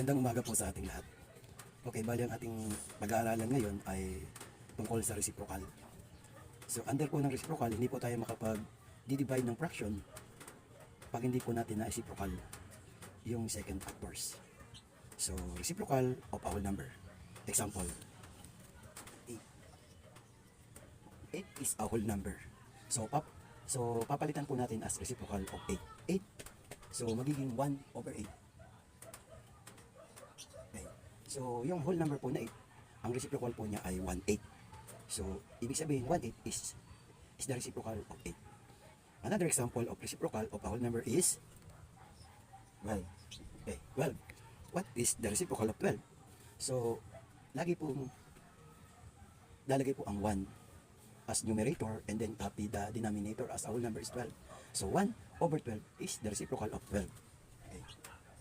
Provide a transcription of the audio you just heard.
Magandang umaga po sa ating lahat. Okay, bali ang ating pag-aaralan ngayon ay tungkol sa reciprocal. So under po ng reciprocal, hindi po tayo makapag-divide ng fraction pag hindi po natin na-reciprocal yung second factors. So reciprocal of a whole number. Example, 8. 8 is a whole number. So papalitan po natin as reciprocal of 8. 8. So magiging 1 over 8. Okay. So yung whole number po na 8, ang reciprocal po niya ay 1/8. So ibig sabihin 1/8 is the reciprocal of 8. Another example of reciprocal of a whole number is 12. Okay, 12. What is the reciprocal of 12? So lagi pong lalagay po ang 1 as numerator and then copy the denominator as a whole number is 12. So 1 over 12 is the reciprocal of 12.